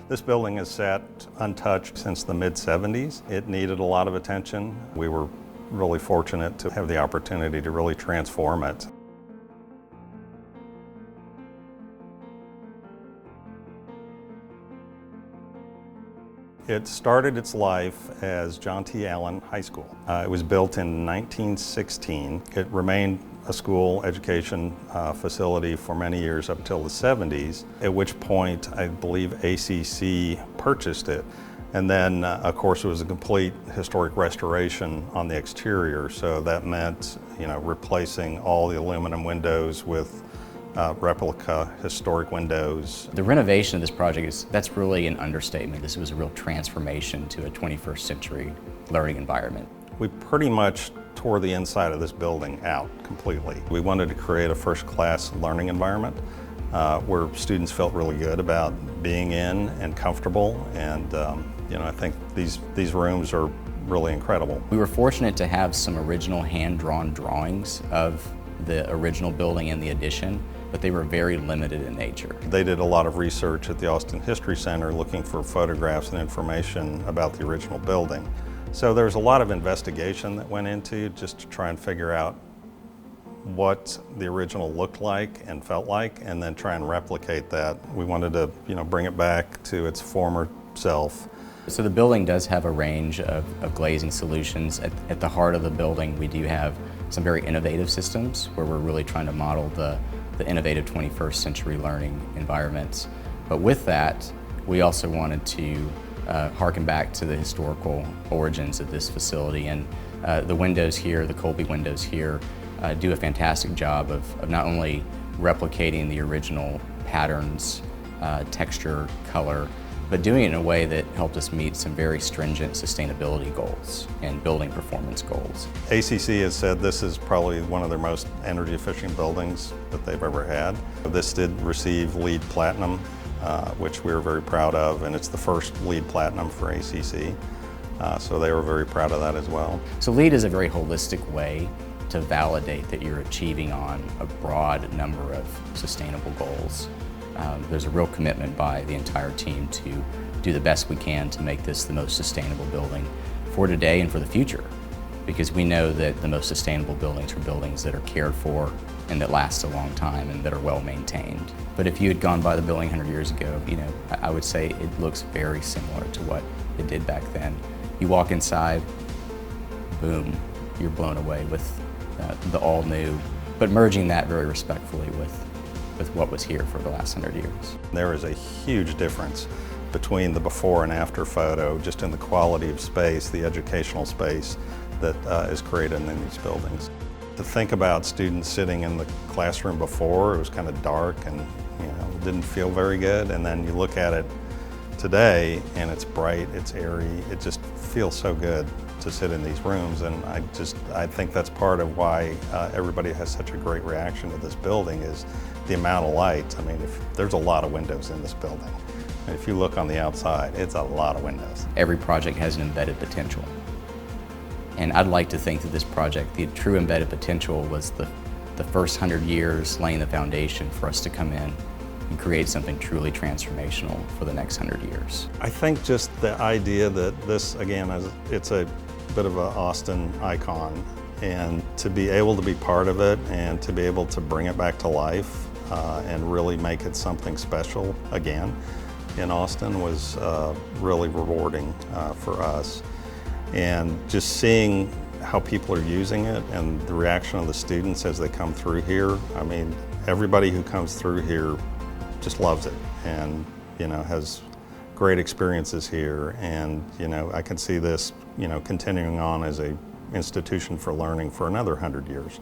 This building has sat untouched since the mid-70s. It needed a lot of attention. We were really fortunate to have the opportunity to really transform it. It started its life as John T. Allen High School. It was built in 1916. It remained a school education facility for many years up until the 70s, at which point I believe ACC purchased it. And then, of course, it was a complete historic restoration on the exterior, so that meant, replacing all the aluminum windows with replica historic windows. The renovation of this project that's really an understatement. This was a real transformation to a 21st century learning environment. We pretty much tore the inside of this building out completely. We wanted to create a first-class learning environment where students felt really good about being in and comfortable, and I think these rooms are really incredible. We were fortunate to have some original hand-drawn drawings of the original building and the addition, but they were very limited in nature. They did a lot of research at the Austin History Center looking for photographs and information about the original building. So there's a lot of investigation that went into just to try and figure out what the original looked like and felt like, and then try and replicate that. We wanted to, bring it back to its former self. So the building does have a range of glazing solutions. At the heart of the building, we do have some very innovative systems where we're really trying to model the innovative 21st century learning environments. But with that, we also wanted to harken back to the historical origins of this facility. And the windows here, the Kolbe windows here, do a fantastic job of not only replicating the original patterns, texture, color, but doing it in a way that helped us meet some very stringent sustainability goals and building performance goals. ACC has said this is probably one of their most energy efficient buildings that they've ever had. This did receive LEED Platinum, which we're very proud of, and it's the first LEED Platinum for ACC. So they were very proud of that as well. So LEED is a very holistic way to validate that you're achieving on a broad number of sustainable goals. There's a real commitment by the entire team to do the best we can to make this the most sustainable building for today and for the future, because we know that the most sustainable buildings are buildings that are cared for and that last a long time and that are well maintained. But if you had gone by the building 100 years ago, I would say it looks very similar to what it did back then. You walk inside, boom, you're blown away with the all new, but merging that very respectfully with what was here for the last 100 years. There is a huge difference between the before and after photo, just in the quality of space, the educational space that is created in these buildings. To think about students sitting in the classroom before, it was kind of dark and didn't feel very good, and then you look at it today and it's bright, it's airy, it just feels so good to sit in these rooms, and I think that's part of why everybody has such a great reaction to this building is the amount of light. I mean, there's a lot of windows in this building. And if you look on the outside, it's a lot of windows. Every project has an embedded potential. And I'd like to think that this project, the true embedded potential, was the first 100 years laying the foundation for us to come in and create something truly transformational for the next 100 years. I think just the idea that this, again, it's a bit of an Austin icon, and to be able to be part of it and to be able to bring it back to life and really make it something special again in Austin was really rewarding for us. And just seeing how people are using it and the reaction of the students as they come through here, I mean, everybody who comes through here just loves it and has great experiences here, and I can see this continuing on as a institution for learning for another 100 years.